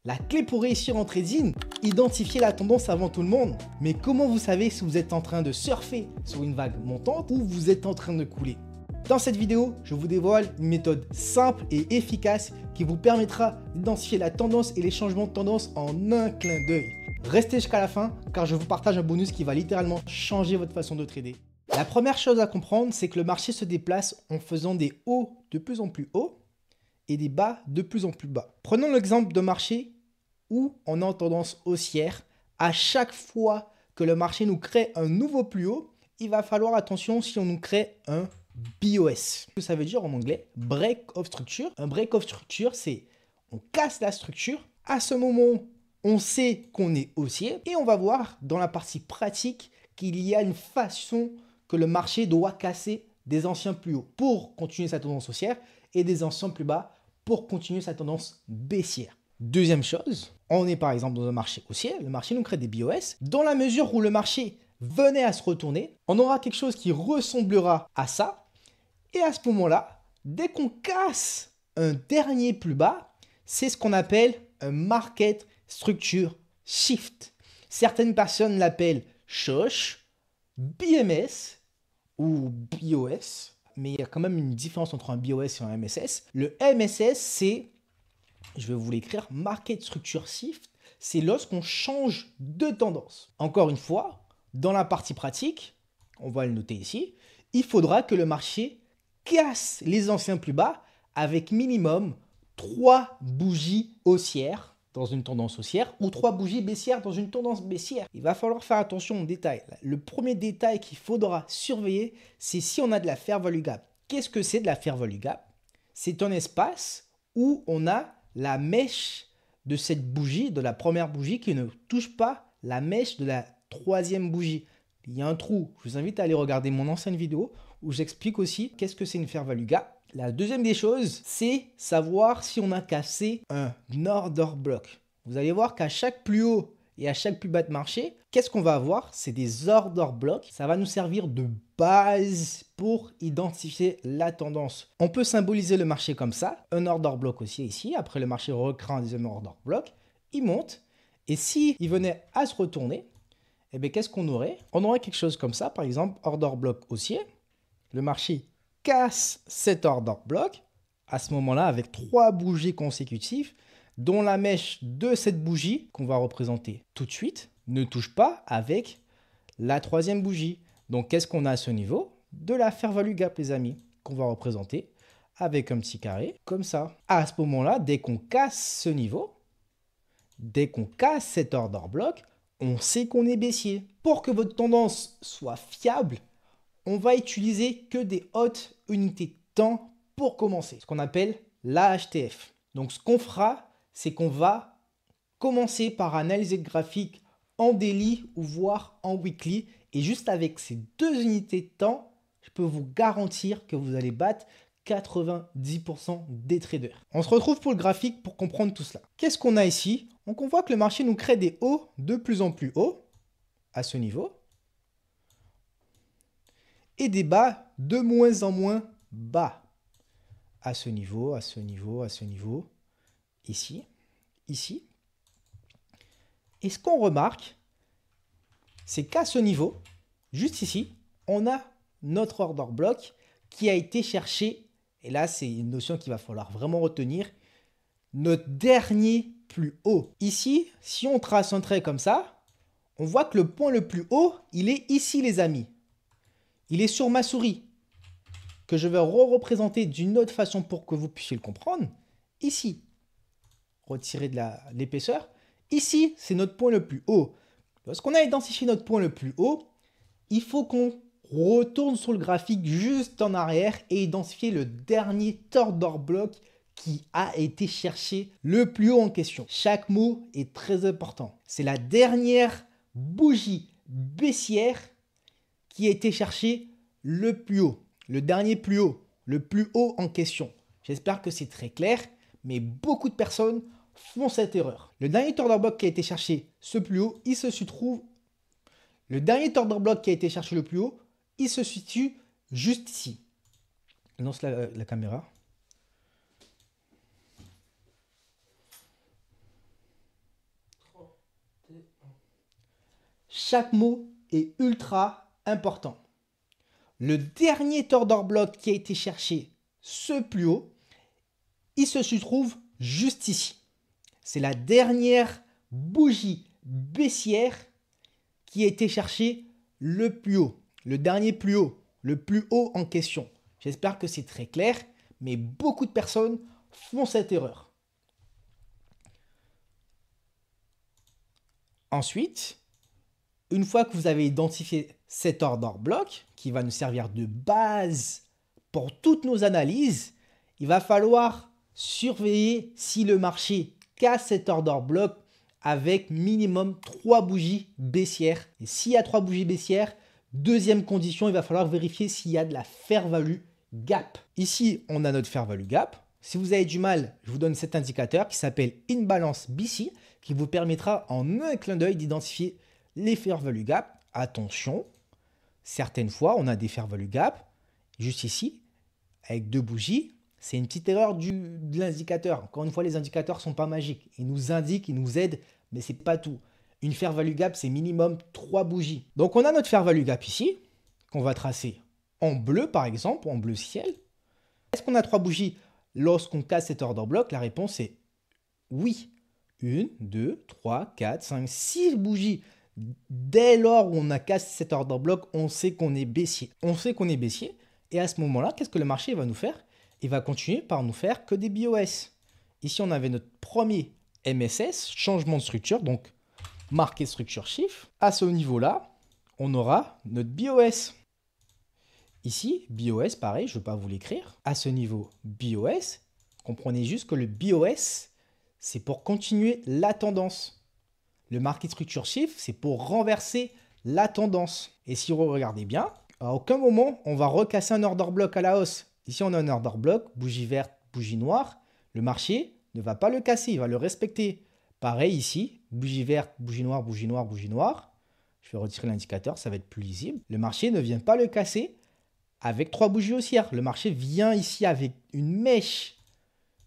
La clé pour réussir en trading, identifier la tendance avant tout le monde. Mais comment vous savez si vous êtes en train de surfer sur une vague montante ou vous êtes en train de couler? Dans cette vidéo, je vous dévoile une méthode simple et efficace qui vous permettra d'identifier la tendance et les changements de tendance en un clin d'œil. Restez jusqu'à la fin car je vous partage un bonus qui va littéralement changer votre façon de trader. La première chose à comprendre, c'est que le marché se déplace en faisant des hauts de plus en plus hauts et des bas de plus en plus bas. Prenons l'exemple de marché où on est en tendance haussière. À chaque fois que le marché nous crée un nouveau plus haut, il va falloir attention si on nous crée un BOS. Ce que ça veut dire en anglais, break of structure. Un break of structure, c'est on casse la structure. À ce moment, on sait qu'on est haussier et on va voir dans la partie pratique qu'il y a une façon que le marché doit casser des anciens plus hauts pour continuer sa tendance haussière et des anciens plus bas pour continuer sa tendance baissière. Deuxième chose, on est par exemple dans un marché haussier, le marché nous crée des BOS. Dans la mesure où le marché venait à se retourner, on aura quelque chose qui ressemblera à ça. Et à ce moment-là, dès qu'on casse un dernier plus bas, c'est ce qu'on appelle un market structure shift. Certaines personnes l'appellent SHOSH, BMS ou BOS, mais il y a quand même une différence entre un BOS et un MSS. Le MSS, c'est, je vais vous l'écrire, Market Structure Shift, c'est lorsqu'on change de tendance. Encore une fois, dans la partie pratique, on va le noter ici, il faudra que le marché casse les anciens plus bas avec minimum 3 bougies haussières dans une tendance haussière ou 3 bougies baissières dans une tendance baissière. Il va falloir faire attention aux détails. Le premier détail qu'il faudra surveiller, c'est si on a de la fair value gap. Qu'est-ce que c'est de la fair value gap? C'est un espace où on a la mèche de cette bougie, de la première bougie, qui ne touche pas la mèche de la troisième bougie. Il y a un trou. Je vous invite à aller regarder mon ancienne vidéo où j'explique aussi qu'est-ce que c'est une fair value gap. La deuxième des choses, c'est savoir si on a cassé un order block. Vous allez voir qu'à chaque plus haut et à chaque plus bas de marché, qu'est-ce qu'on va avoir? C'est des order blocks. Ça va nous servir de base pour identifier la tendance. On peut symboliser le marché comme ça. Un order block aussi ici. Après, le marché recrée un deuxième order block. Il monte. Et s'il venait à se retourner, eh bien, qu'est-ce qu'on aurait? On aurait quelque chose comme ça. Par exemple, order block haussier. Le marché casse cet order block. À ce moment-là, avec 3 bougies consécutives, dont la mèche de cette bougie, qu'on va représenter tout de suite, ne touche pas avec la troisième bougie. Donc, qu'est-ce qu'on a à ce niveau? De la fair value gap, les amis, qu'on va représenter avec un petit carré, comme ça. À ce moment-là, dès qu'on casse ce niveau, dès qu'on casse cet order block, on sait qu'on est baissier. Pour que votre tendance soit fiable, on va utiliser que des hautes unités de temps pour commencer, ce qu'on appelle l'AHTF. Donc, ce qu'on fera, c'est qu'on va commencer par analyser le graphique en daily ou voire en weekly. Et juste avec ces 2 unités de temps, je peux vous garantir que vous allez battre 90% des traders. On se retrouve pour le graphique pour comprendre tout cela. Qu'est-ce qu'on a ici? Donc, on voit que le marché nous crée des hauts de plus en plus hauts à ce niveau et des bas de moins en moins bas à ce niveau, à ce niveau, à ce niveau, ici, ici. Et ce qu'on remarque, c'est qu'à ce niveau, juste ici, on a notre order block qui a été cherché, et là c'est une notion qu'il va falloir vraiment retenir, notre dernier plus haut. Ici, si on trace un trait comme ça, on voit que le point le plus haut, il est ici les amis. Il est sur ma souris, que je vais représenter d'une autre façon pour que vous puissiez le comprendre. Ici, retirer de l'épaisseur. Ici, c'est notre point le plus haut. Lorsqu'on a identifié notre point le plus haut, il faut qu'on retourne sur le graphique juste en arrière et identifier le dernier order block qui a été cherché le plus haut en question. Chaque mot est très important. C'est la dernière bougie baissière qui a été cherché le plus haut, le dernier plus haut, le plus haut en question. J'espère que c'est très clair, mais beaucoup de personnes font cette erreur. Le dernier order block qui a été cherché ce plus haut, il se trouve. Le dernier order block qui a été cherché le plus haut, il se situe juste ici. Je lance la caméra. Chaque mot est ultra important. Le dernier order block qui a été cherché, ce plus haut, il se trouve juste ici. C'est la dernière bougie baissière qui a été cherchée le plus haut. Le dernier plus haut, le plus haut en question. J'espère que c'est très clair, mais beaucoup de personnes font cette erreur. Ensuite, une fois que vous avez identifié cet order block, qui va nous servir de base pour toutes nos analyses, il va falloir surveiller si le marché casse cet order block avec minimum 3 bougies baissières. Et s'il y a 3 bougies baissières, deuxième condition, il va falloir vérifier s'il y a de la fair value gap. Ici, on a notre fair value gap. Si vous avez du mal, je vous donne cet indicateur qui s'appelle Imbalance BC, qui vous permettra en un clin d'œil d'identifier les fair value gap. Attention, certaines fois, on a des fair value gap, juste ici, avec 2 bougies. C'est une petite erreur de l'indicateur. Encore une fois, les indicateurs ne sont pas magiques. Ils nous indiquent, ils nous aident, mais ce n'est pas tout. Une fair value gap, c'est minimum 3 bougies. Donc, on a notre fair value gap ici, qu'on va tracer en bleu, par exemple, en bleu ciel. Est-ce qu'on a 3 bougies lorsqu'on casse cet order block? La réponse est oui. 1, 2, 3, 4, 5, 6 bougies. Dès lors où on a cassé cet order block, on sait qu'on est baissier. On sait qu'on est baissier. Et à ce moment-là, qu'est-ce que le marché va nous faire? Il va continuer par nous faire que des BOS. Ici, on avait notre premier MSS, changement de structure, donc marqué structure shift. À ce niveau-là, on aura notre BOS. Ici, BOS, pareil, je ne vais pas vous l'écrire. À ce niveau, BOS, comprenez juste que le BOS, c'est pour continuer la tendance. Le market structure shift, c'est pour renverser la tendance. Et si vous regardez bien, à aucun moment, on va recasser un order block à la hausse. Ici, on a un order block, bougie verte, bougie noire. Le marché ne va pas le casser, il va le respecter. Pareil ici, bougie verte, bougie noire, bougie noire, bougie noire. Je vais retirer l'indicateur, ça va être plus lisible. Le marché ne vient pas le casser avec 3 bougies haussières. Le marché vient ici avec une mèche.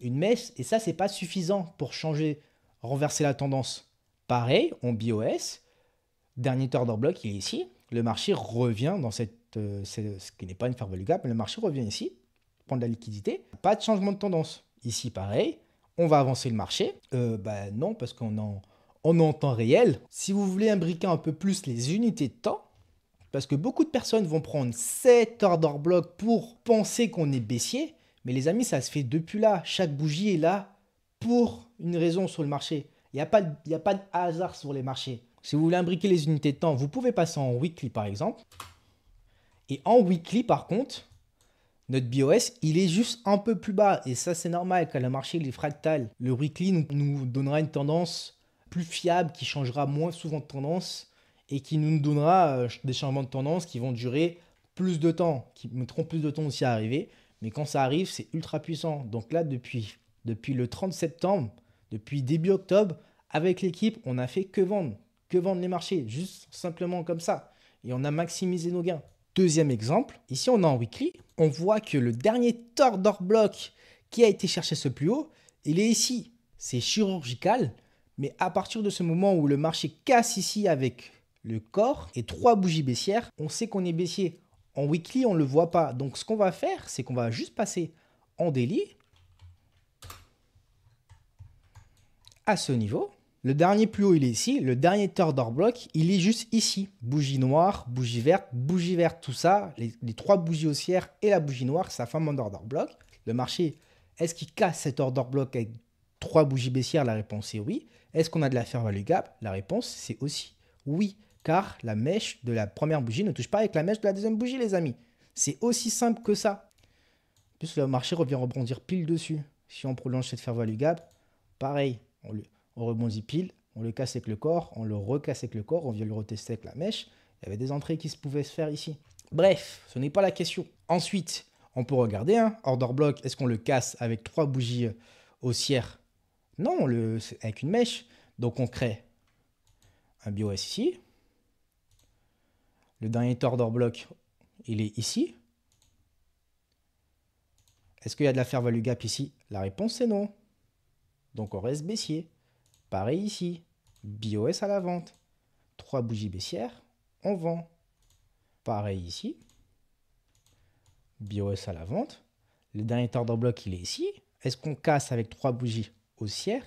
Une mèche, et ça, c'est pas suffisant pour changer, renverser la tendance. Pareil, on BOS. Dernier order block, il est ici. Le marché revient dans ce qui n'est pas une fair value gap, mais le marché revient ici, prendre de la liquidité. Pas de changement de tendance. Ici, pareil, on va avancer le marché. Non, parce qu'on est en temps réel. Si vous voulez imbriquer un peu plus les unités de temps, parce que beaucoup de personnes vont prendre cet order block pour penser qu'on est baissier, mais les amis, ça se fait depuis là. Chaque bougie est là pour une raison sur le marché. Il n'y a pas de hasard sur les marchés. Si vous voulez imbriquer les unités de temps, vous pouvez passer en weekly par exemple. Et en weekly par contre, notre BOS, il est juste un peu plus bas. Et ça, c'est normal quand le marché il est fractal. Le weekly nous donnera une tendance plus fiable qui changera moins souvent de tendance et qui nous donnera des changements de tendance qui vont durer plus de temps, qui mettront plus de temps aussi à arriver. Mais quand ça arrive, c'est ultra puissant. Donc là, depuis le 30 septembre, depuis début octobre, avec l'équipe, on n'a fait que vendre les marchés, juste simplement comme ça. Et on a maximisé nos gains. Deuxième exemple, ici on est en weekly, on voit que le dernier order block qui a été cherché ce plus haut, il est ici. C'est chirurgical, mais à partir de ce moment où le marché casse ici avec le corps et 3 bougies baissières, on sait qu'on est baissier. En weekly, on ne le voit pas. Donc ce qu'on va faire, c'est qu'on va juste passer en daily à ce niveau. Le dernier plus haut, il est ici. Le dernier order block, il est juste ici. Bougie noire, bougie verte, tout ça. Les 3 bougies haussières et la bougie noire, ça forme un order block. Le marché, est-ce qu'il casse cet order block avec 3 bougies baissières? La réponse est oui. Est-ce qu'on a de la fair value gap? La réponse, c'est aussi oui. Car la mèche de la première bougie ne touche pas avec la mèche de la deuxième bougie, les amis. C'est aussi simple que ça. En plus, le marché revient rebondir pile dessus. Si on prolonge cette fair value gap, pareil, on rebondit pile, on le casse avec le corps, on le recasse avec le corps, on vient le retester avec la mèche. Il y avait des entrées qui pouvaient se faire ici. Bref, ce n'est pas la question. Ensuite, on peut regarder, order block, est-ce qu'on le casse avec 3 bougies haussières? Non, avec une mèche. Donc on crée un BOS ici. Le dernier order block, il est ici. Est-ce qu'il y a de la fair value gap ici? La réponse c'est non. Donc on reste baissier. Pareil ici, BOS à la vente. 3 bougies baissières, on vend. Pareil ici. BOS à la vente. Le dernier order block, il est ici. Est-ce qu'on casse avec 3 bougies haussières?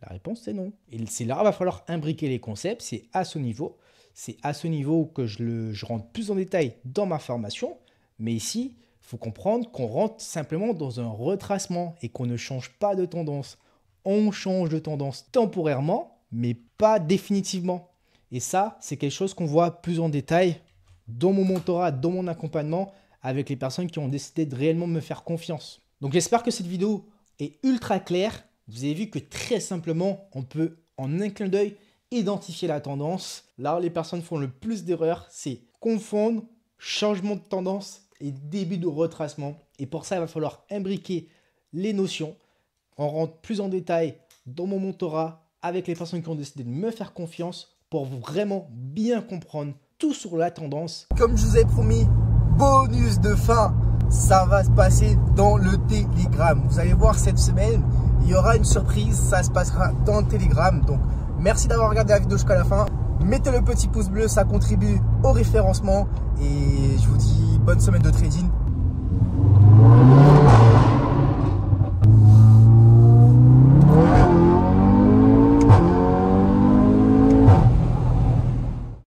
La réponse, c'est non. Et c'est là qu'il va falloir imbriquer les concepts. C'est à ce niveau. C'est à ce niveau que je rentre plus en détail dans ma formation. Mais ici, il faut comprendre qu'on rentre simplement dans un retracement et qu'on ne change pas de tendance. On change de tendance temporairement, mais pas définitivement. Et ça, c'est quelque chose qu'on voit plus en détail dans mon mentorat, dans mon accompagnement avec les personnes qui ont décidé de réellement me faire confiance. Donc j'espère que cette vidéo est ultra claire. Vous avez vu que très simplement, on peut en un clin d'œil identifier la tendance. Là où les personnes font le plus d'erreurs, c'est confondre changement de tendance et début de retracement. Et pour ça, il va falloir imbriquer les notions. On rentre plus en détail dans mon mentorat avec les personnes qui ont décidé de me faire confiance pour vraiment bien comprendre tout sur la tendance. Comme je vous ai promis, bonus de fin, ça va se passer dans le Telegram. Vous allez voir cette semaine, il y aura une surprise, ça se passera dans le Telegram. Donc merci d'avoir regardé la vidéo jusqu'à la fin. Mettez le petit pouce bleu, ça contribue au référencement. Et je vous dis bonne semaine de trading.